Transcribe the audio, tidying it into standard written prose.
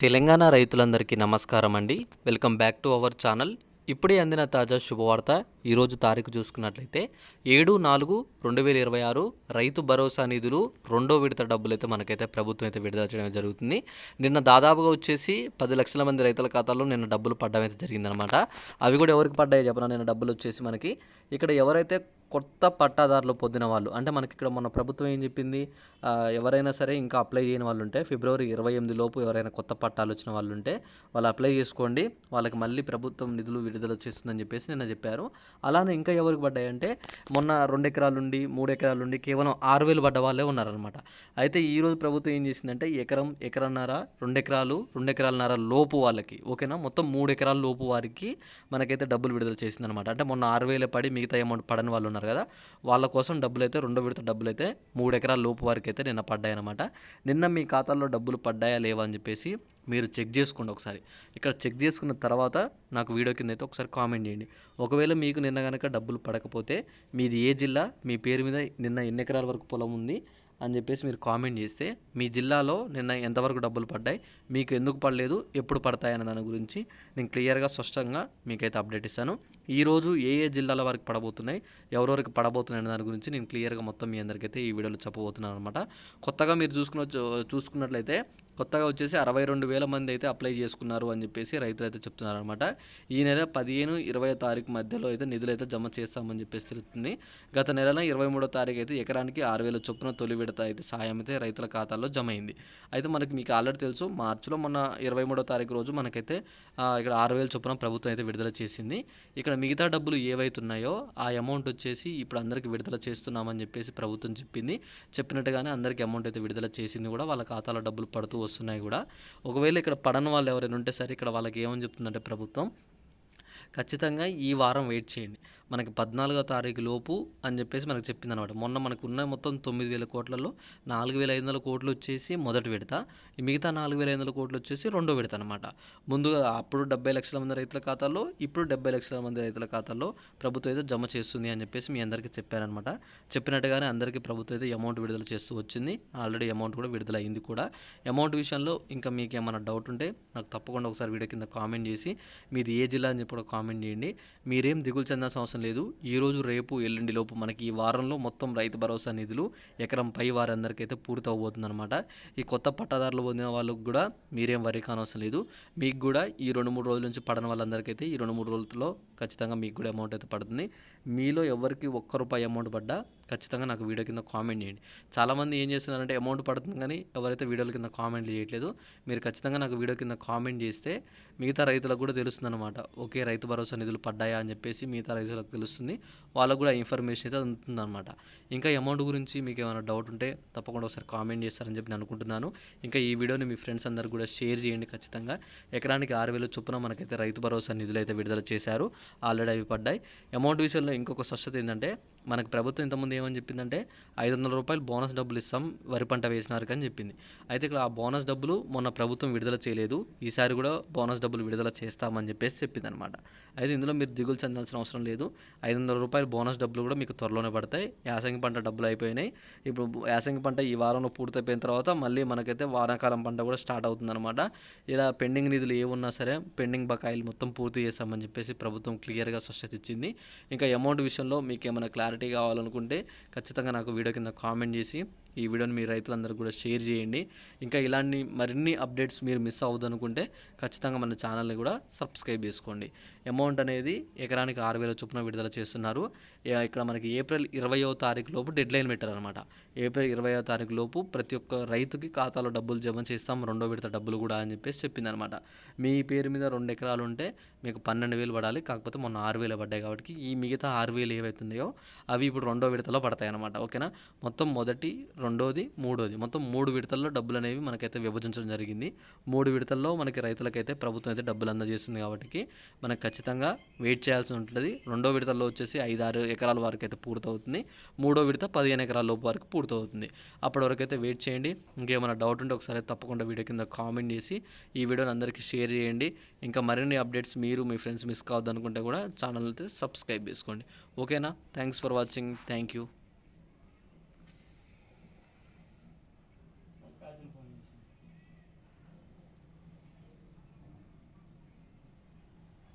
తెలంగాణ రైతులందరికీ నమస్కారం అండి. Welcome back to our channel. ఇప్పుడే అందిన తాజా శుభవార్త. ఈరోజు తారీఖు చూసుకున్నట్లయితే 7/4/2026 రైతు భరోసా నిధులు రెండో విడత డబ్బులైతే మనకైతే ప్రభుత్వం అయితే విడుదల చేయడం జరుగుతుంది. నిన్న దాదాపుగా వచ్చేసి 10 లక్షల మంది రైతుల ఖాతాల్లో నిన్న డబ్బులు పడడం అయితే జరిగిందనమాట. అవి కూడా ఎవరికి పడ్డాయో చెప్పనా? నిన్న డబ్బులు వచ్చేసి మనకి ఇక్కడ ఎవరైతే కొత్త పట్టాదారులు పొందిన వాళ్ళు, అంటే మనకి ఇక్కడ మన ప్రభుత్వం ఏం చెప్పింది, ఎవరైనా సరే ఇంకా అప్లై చేయని వాళ్ళు ఉంటే ఫిబ్రవరి 28 లోపు ఎవరైనా కొత్త పట్టాలు వచ్చిన వాళ్ళు ఉంటే వాళ్ళు అప్లై చేసుకోండి, వాళ్ళకి మళ్ళీ ప్రభుత్వం నిధులు విడుదల చేస్తుందని చెప్పేసి నిన్న చెప్పారు. అలానే ఇంకా ఎవరికి పడ్డాయంటే మొన్న 2 ఎకరాలు ఉండి 3 ఎకరాలు ఉండి కేవలం 6,000 పడ్డ వాళ్ళే ఉన్నారనమాట. అయితే ఈరోజు ప్రభుత్వం ఏం చేసిందంటే ఎకరన్నర 2 ఎకరాలు 2 ఎకరాలన్నర లోపు వాళ్ళకి, ఓకేనా, మొత్తం 3 ఎకరాల లోపు వారికి మనకైతే డబ్బులు విడుదల చేసిందనమాట. అంటే మొన్న 6,000 పడి మిగతా అమౌంట్ పడని వాళ్ళు ఉన్నారు కదా, వాళ్ళ కోసం డబ్బులు అయితే రెండో విడత డబ్బులు అయితే 3 ఎకరాల లోపు వారికి అయితే నిన్న పడ్డాయన్నమాట. నిన్న మీ ఖాతాల్లో డబ్బులు పడ్డాయా లేవా అని చెప్పేసి మీరు చెక్ చేసుకోండి ఒకసారి. ఇక్కడ చెక్ చేసుకున్న తర్వాత నాకు వీడియో కింద అయితే ఒకసారి కామెంట్ చేయండి. ఒకవేళ మీకు నిన్న కనుక డబ్బులు పడకపోతే మీది ఏ జిల్లా, మీ పేరు మీద నిన్న ఎన్ని ఎకరాల వరకు పొలం ఉంది అని చెప్పేసి మీరు కామెంట్ చేస్తే మీ జిల్లాలో నిన్న ఎంతవరకు డబ్బులు పడ్డాయి, మీకు ఎందుకు పడలేదు, ఎప్పుడు పడతాయి అనే దాని గురించి నేను క్లియర్గా స్పష్టంగా మీకైతే అప్డేట్ ఇస్తాను. ఈరోజు ఏ జిల్లాల వరకు పడబోతున్నాయి, ఎవరెవరికి పడబోతున్నాయి అనే దాని గురించి నేను క్లియర్గా మొత్తం మీ అందరికైతే ఈ వీడియోలో చెప్పబోతున్నాను అనమాట. కొత్తగా మీరు చూసుకున్నట్లయితే కొత్తగా వచ్చేసి 62,000 మంది అయితే అప్లై చేసుకున్నారు అని చెప్పేసి రైతులు అయితే చెప్తున్నారు అనమాట. ఈ నెల 15-20 తారీఖు మధ్యలో అయితే నిధులు అయితే జమ చేస్తామని చెప్పేసి తెలుస్తుంది. గత నెల 23వ తారీఖు అయితే ఎకరానికి 6,000 చొప్పున తొలి విడత అయితే సాయం అయితే రైతుల ఖాతాల్లో జమ అయింది. అయితే మీకు ఆల్రెడీ తెలుసు, మార్చిలో మొన్న 23వ తారీఖు రోజు మనకైతే ఇక్కడ 6,000 చొప్పున ప్రభుత్వం అయితే విడుదల చేసింది. ఇక్కడ మిగతా డబ్బులు ఏవైతున్నాయో ఆ అమౌంట్ వచ్చేసి ఇప్పుడు అందరికీ విడుదల చేస్తున్నామని చెప్పేసి ప్రభుత్వం చెప్పినట్టుగానే అందరికీ అమౌంట్ అయితే విడుదల చేసింది కూడా, వాళ్ళ ఖాతాలో డబ్బులు పడుతూ వస్తున్నాయి కూడా. ఒకవేళ ఇక్కడ పడని వాళ్ళు ఎవరైనా ఉంటే సరే ఇక్కడ వాళ్ళకి ఏమని చెప్తుందంటే ప్రభుత్వం, ఖచ్చితంగా ఈ వారం వెయిట్ చేయండి, మనకి 14వ తారీఖు లోపు అని చెప్పేసి మనకు చెప్పింది అనమాట. మొన్న మనకు ఉన్న మొత్తం 9,000 కోట్లలో 4,500 కోట్లు వచ్చేసి మొదటి విడత, మిగతా 4,500 కోట్లు వచ్చేసి రెండో విడత అనమాట. ముందుగా అప్పుడు 70 లక్షల మంది రైతుల ఖాతాల్లో, ఇప్పుడు 70 లక్షల మంది రైతుల ఖాతాల్లో ప్రభుత్వం అయితే జమ చేస్తుంది అని చెప్పేసి మీ అందరికీ చెప్పారనమాట. చెప్పినట్టుగానే అందరికీ ప్రభుత్వం అయితే అమౌంట్ విడుదల చేస్తూ వచ్చింది. ఆల్రెడీ అమౌంట్ కూడా విడుదల అయింది కూడా. అమౌంట్ విషయంలో ఇంకా మీకు ఏమైనా డౌట్ ఉంటే నాకు తప్పకుండా ఒకసారి వీడియో కింద కామెంట్ చేసి మీది ఏ జిల్లా అని చెప్పి కూడా కామెంట్ చేయండి. మీరేం దిగులు చెందాల్సిన అవసరం లేదు. ఈరోజు రేపు ఎల్లుండి లోపు మనకి ఈ వారంలో మొత్తం రైతు భరోసా నిధులు ఎకరం పై వారందరికైతే పూర్తి అవబోతుంది అనమాట. ఈ కొత్త పట్టాదారులు పొందిన వాళ్ళకు కూడా మీరేం వరి కానవసరం లేదు. మీకు కూడా ఈ 2-3 రోజుల నుంచి పడని వాళ్ళందరికైతే ఈ 2-3 రోజుల్లో ఖచ్చితంగా మీకు కూడా అమౌంట్ అయితే పడుతుంది. మీలో ఎవరికి ₹1 అమౌంట్ పడ్డా ఖచ్చితంగా నాకు వీడియో కింద కామెంట్ చేయండి. చాలామంది ఏం చేస్తున్నారంటే అమౌంట్ పడుతుంది కానీ ఎవరైతే వీడియోల కింద కామెంట్లు చేయట్లేదు. మీరు ఖచ్చితంగా నాకు వీడియో కింద కామెంట్ చేస్తే మిగతా రైతులకు కూడా తెలుస్తుంది అనమాట. ఓకే, రైతు భరోసా నిధులు పడ్డాయా అని చెప్పేసి మిగతా రైతులకు తెలుస్తుంది, వాళ్ళకు కూడా ఇన్ఫర్మేషన్ అయితే అందుతుంది అనమాట. ఇంకా అమౌంట్ గురించి మీకు ఏమైనా డౌట్ ఉంటే తప్పకుండా ఒకసారి కామెంట్ చేస్తారని చెప్పి నేను అనుకుంటున్నాను. ఇంకా ఈ వీడియోని మీ ఫ్రెండ్స్ అందరు కూడా షేర్ చేయండి ఖచ్చితంగా. ఎకరానికి 6,000 చొప్పున మనకైతే రైతు భరోసా నిధులు అయితే విడుదల చేశారు, ఆల్రెడీ అవి పడ్డాయి. అమౌంట్ విషయంలో ఇంకొక స్పష్టత ఏంటంటే, మనకు ప్రభుత్వం ఇంతకుముందు ఏమని చెప్పిందంటే ₹500 బోనస్ డబ్బులు ఇస్తాం వరి పంట వేసినారు అని చెప్పింది. అయితే ఇక్కడ ఆ బోనస్ డబ్బులు మొన్న ప్రభుత్వం విడుదల చేయలేదు, ఈసారి కూడా బోనస్ డబ్బులు విడుదల చేస్తామని చెప్పేసి చెప్పింది అనమాట. అయితే ఇందులో మీరు దిగులు చెందాల్సిన అవసరం లేదు. ₹500 బోనస్ డబ్బులు కూడా మీకు త్వరలోనే పడతాయి. యాసంగి పంట డబ్బులు అయిపోయినాయి. ఇప్పుడు యాసంగి పంట ఈ వారంలో పూర్తయిపోయిన తర్వాత మళ్ళీ మనకైతే వానాకాలం పంట కూడా స్టార్ట్ అవుతుందన్నమాట. ఇలా పెండింగ్ నిధులు ఏమున్నా సరే పెండింగ్ బకాయిలు మొత్తం పూర్తి చేస్తామని చెప్పేసి ప్రభుత్వం క్లియర్గా స్పష్టత ఇచ్చింది. ఇంకా అమౌంట్ విషయంలో మీకు ఏమైనా క్లారిటీ కావాలనుకుంటే ఖచ్చితంగా నాకు వీడియో కింద కామెంట్ చేసి ఈ వీడియోని మీ రైతులందరూ కూడా షేర్ చేయండి. ఇంకా ఇలాంటి మరిన్ని అప్డేట్స్ మీరు మిస్ అవ్వదనుకుంటే ఖచ్చితంగా మన ఛానల్ని కూడా సబ్స్క్రైబ్ చేసుకోండి. అమౌంట్ అనేది ఎకరానికి 6,000 చొప్పున విడుదల చేస్తున్నారు. ఇక్కడ మనకి ఏప్రిల్ 20వ తారీఖు లోపు డెడ్ లైన్ పెట్టారనమాట. ఏప్రిల్ 20వ తారీఖు లోపు ప్రతి ఒక్క రైతుకి ఖాతాలో డబ్బులు జమ చేస్తాం, రెండో విడత డబ్బులు కూడా అని చెప్పేసి చెప్పిందనమాట. మీ పేరు మీద 2 ఎకరాలు ఉంటే మీకు 12,000 పడాలి, కాకపోతే మొన్న 6,000 పడ్డాయి కాబట్టి ఈ మిగతా 6,000 ఏవైతున్నాయో అవి ఇప్పుడు రెండో విడతలో పడతాయి అనమాట. ఓకేనా, మొత్తం మొదటి, రెండోది, మూడోది మొత్తం 3 విడతల్లో డబ్బులు అనేవి మనకైతే విభజించడం జరిగింది. 3 విడతల్లో మనకి రైతులకైతే ప్రభుత్వం అయితే డబ్బులు అందజేస్తుంది కాబట్టి మనకు ఖచ్చితంగా వెయిట్ చేయాల్సి ఉంటుంది. రెండో విడతల్లో వచ్చేసి 5-6 ఎకరాల వరకు అయితే పూర్తవుతుంది. మూడో విడత 15 ఎకరాల లోపు వరకు పూర్తవుతుంది. అప్పటి వరకు అయితే వెయిట్ చేయండి. ఇంకేమైనా డౌట్ ఉంటే ఒకసారి తప్పకుండా వీడియో కింద కామెంట్ చేసి ఈ వీడియోని అందరికీ షేర్ చేయండి. ఇంకా మరిన్ని అప్డేట్స్ మీరు మీ ఫ్రెండ్స్ మిస్ కావద్దు అనుకుంటే కూడా ఛానల్ అయితే సబ్స్క్రైబ్ చేసుకోండి. ఓకేనా, thanks for watching. Thank you.